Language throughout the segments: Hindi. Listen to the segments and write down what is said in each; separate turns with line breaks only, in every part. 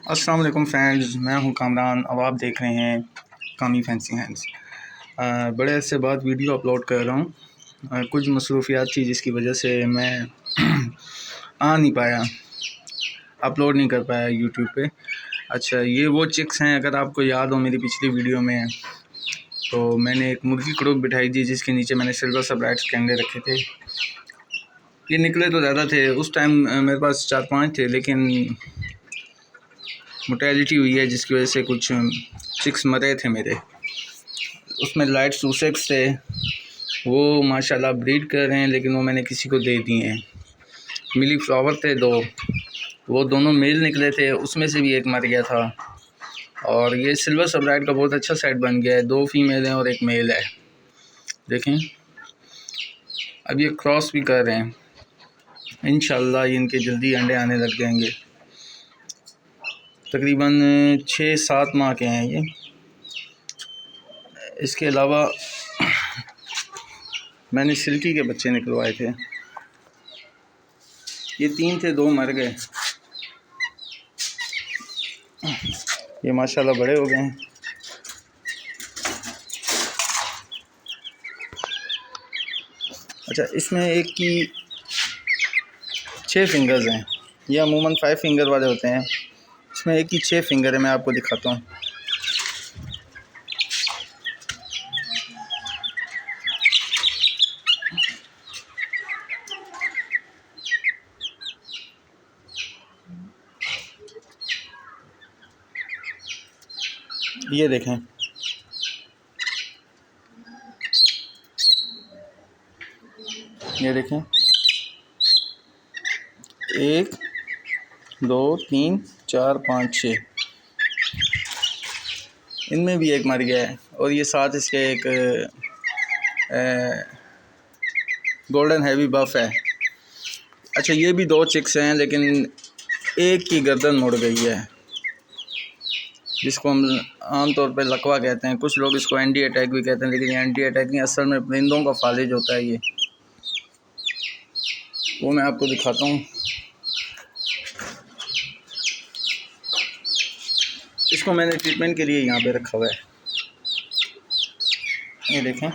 अस्सलाम वालेकुम फ्रेंड्स, मैं हूं कामरान। अब आप देख रहे हैं कामी फैंसी हैंड्स। बड़े अरसे बाद वीडियो अपलोड कर रहा हूं। कुछ मसरूफियात थी जिसकी वजह से मैं आ नहीं पाया, अपलोड नहीं कर पाया यूट्यूब पे। अच्छा, ये वो चिक्स हैं, अगर आपको याद हो मेरी पिछली वीडियो में तो मैंने एक मुर्गी कड़ूक बिठाई थी जिसके नीचे मैंने सिल्वर सबराइट्स के अंडे रखे थे। ये निकले तो ज़्यादा थे उस टाइम, मेरे पास 4-5 थे, लेकिन मोटेलिटी हुई है जिसकी वजह से कुछ चिक्स मरे थे मेरे। उसमें लाइट सूसेक्स थे, वो माशाल्लाह ब्रीड कर रहे हैं, लेकिन वो मैंने किसी को दे दिए हैं। मिली फ्लावर थे दो, वो दोनों मेल निकले थे, उसमें से भी एक मर गया था। और ये सिल्वर सबराइट का बहुत अच्छा सेट बन गया है। 2 फीमेल हैं और 1 मेल है। देखें, अब ये क्रॉस भी कर रहे हैं। इंशाल्लाह इनके जल्दी अंडे आने लग जाएंगे। तकरीबन 6-7 माह के हैं ये। इसके अलावा मैंने सिल्की के बच्चे निकलवाए थे, ये 3 थे, 2 मर गए। ये माशाल्लाह बड़े हो गए हैं। अच्छा, इसमें एक की 6 फिंगर्स हैं, ये अमूमन 5 फिंगर वाले होते हैं। इसमें एक की 6 फिंगर है, मैं आपको दिखाता हूँ। ये देखें, ये देखें, 1 2 3 4 5 6, इनमें भी एक मर गया है। और ये साथ इसके एक गोल्डन हैवी बफ है। अच्छा, ये भी 2 चिक्स हैं, लेकिन एक की गर्दन मुड़ गई है, जिसको हम आम तौर पे लकवा कहते हैं। कुछ लोग इसको एंटी अटैक भी कहते हैं, लेकिन ये एंटी अटैक नहीं, असल में परिंदों का फालिज होता है ये। वो मैं आपको दिखाता हूँ। इसको मैंने ट्रीटमेंट के लिए यहाँ पे रखा हुआ है। ये देखें,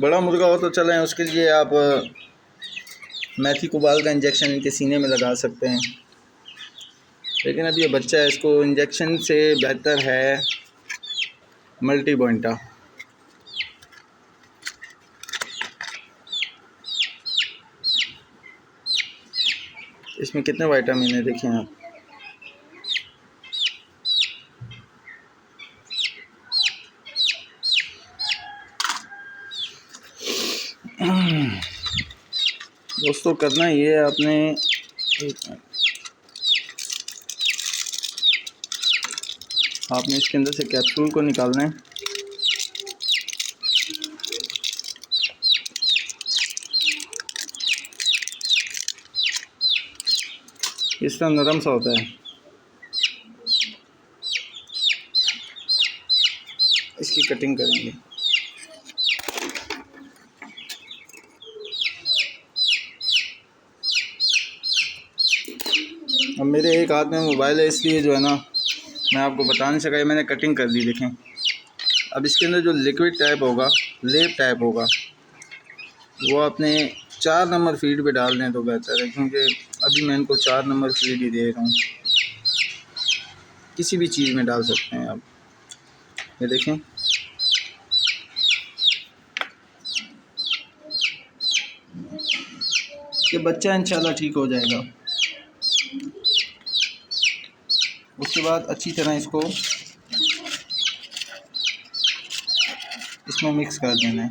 बड़ा मुर्गा हो तो चलें, उसके लिए आप मेथी कुबाल का इंजेक्शन इनके सीने में लगा सकते हैं, लेकिन अब ये बच्चा है, इसको इंजेक्शन से बेहतर है मल्टी बॉइंटा। इसमें कितने विटामिन है देखें आप। दोस्तों, करना ये है, आपने इसके अंदर से कैप्सूल को निकालना है। इस तरह नरम सा होता है। इसकी कटिंग करेंगे। अब मेरे एक हाथ में मोबाइल है, इसलिए जो है ना, मैं आपको बता नहीं सका। मैंने कटिंग कर दी, देखें। अब इसके अंदर जो लिक्विड टाइप होगा, लेप टाइप होगा, वो अपने 4 नंबर फीड पे डाल दें तो बेहतर है, क्योंकि अभी मैं इनको 4 नंबर फीड ही दे रहा हूँ। किसी भी चीज़ में डाल सकते हैं आप। ये देखें, ये बच्चा इंशाल्लाह ठीक हो जाएगा। उसके बाद अच्छी तरह इसको इसमें मिक्स कर देना है।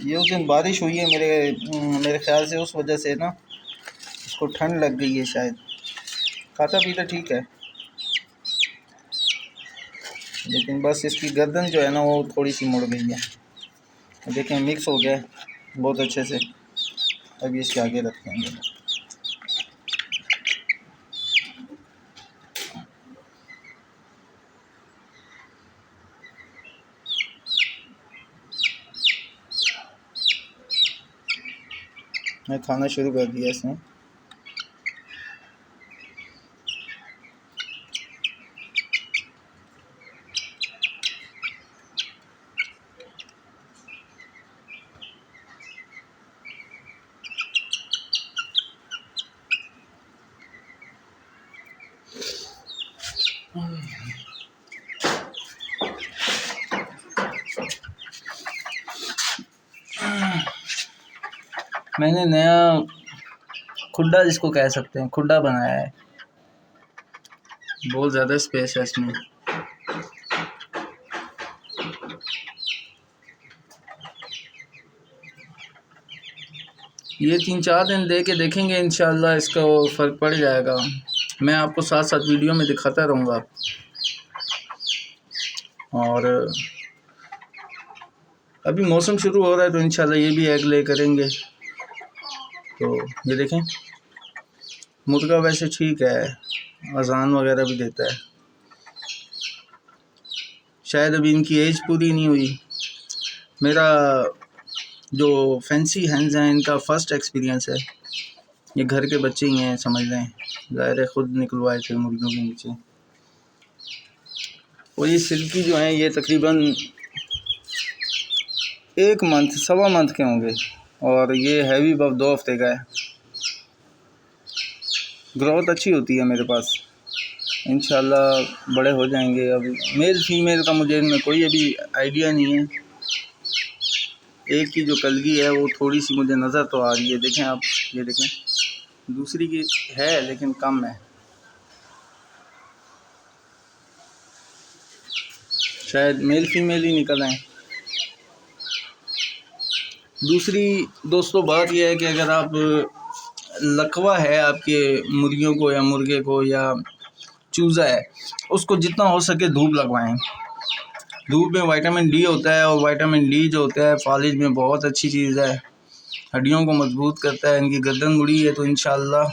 ये उस दिन बारिश हुई है मेरे ख्याल से, उस वजह से ना इसको ठंड लग गई है शायद। खाता पीता ठीक है, लेकिन बस इसकी गर्दन जो है ना, वो थोड़ी सी मुड़ गई है। देखें, मिक्स हो गया है बहुत अच्छे से। अब इसके आगे रखेंगे। मैं खाना शुरू कर दिया इसने। मैंने नया खुड्डा जिसको कह सकते हैं, खुड्डा बनाया है। बहुत ज़्यादा स्पेस है इसमें। ये 3-4 दिन दे के देखेंगे, इंशाल्लाह इसका फ़र्क पड़ जाएगा। मैं आपको साथ साथ वीडियो में दिखाता रहूँगा। और अभी मौसम शुरू हो रहा है तो इंशाल्लाह ये भी एग ले करेंगे। तो ये देखें, मुर्गा वैसे ठीक है, अजान वगैरह भी देता है। शायद अभी इनकी एज पूरी नहीं हुई। मेरा जो फैंसी हैंड्स हैं इनका फ़र्स्ट एक्सपीरियंस है। ये घर के बच्चे ही हैं, समझ लें, ज़ाहिर है खुद निकलवाए थे मुर्गियों के नीचे। और ये सिल्की जो हैं ये तकरीबन 1 मंथ, 1.25 मंथ के होंगे। और ये हैवी बफ 2 हफ्ते का है। ग्रोथ अच्छी होती है मेरे पास, इंशाल्लाह बड़े हो जाएंगे। अभी मेल फीमेल का मुझे इनमें कोई अभी आइडिया नहीं है। एक की जो कलगी है वो थोड़ी सी मुझे नज़र तो आ रही है, देखें आप, ये देखें। दूसरी की है लेकिन कम है, शायद मेल फीमेल ही निकल आए। दूसरी दोस्तों बात यह है कि अगर आप लकवा है आपके मुर्गियों को या मुर्गे को या चूज़ा है, उसको जितना हो सके धूप लगवाएं। धूप में विटामिन डी होता है, और विटामिन डी जो होता है फालिज में बहुत अच्छी चीज़ है, हड्डियों को मजबूत करता है। इनकी गर्दन मुड़ी है तो इंशाल्लाह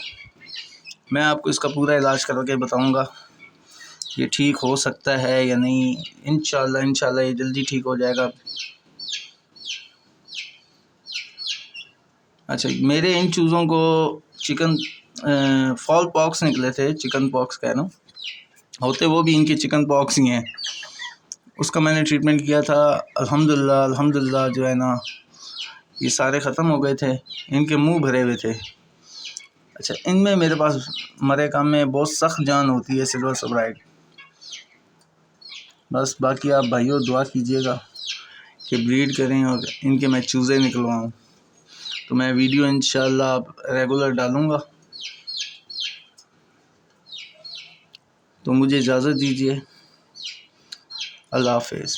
मैं आपको इसका पूरा इलाज करके बताऊंगा ये ठीक हो सकता है या नहीं। इंशाल्लाह ये जल्दी ठीक हो जाएगा। अच्छा, मेरे इन चूज़ों को चिकन फॉल पॉक्स निकले थे, चिकन पॉक्स कह रहा हूँ, होते वो भी इनके चिकन पॉक्स ही हैं। उसका मैंने ट्रीटमेंट किया था, अल्हम्दुलिल्लाह जो है ना ये सारे ख़त्म हो गए थे। इनके मुंह भरे हुए थे। अच्छा, इनमें मेरे पास मरे काम में बहुत सख्त जान होती है सिल्वर सब्राइड। बस बाकी आप भाइयों दुआ कीजिएगा कि ब्रीड करें और इनके मैं चूज़े निकलवाऊँ। तो मैं वीडियो इंशाल्लाह रेगुलर डालूँगा। तो मुझे इजाज़त दीजिए। अल्लाह हाफ़िज़।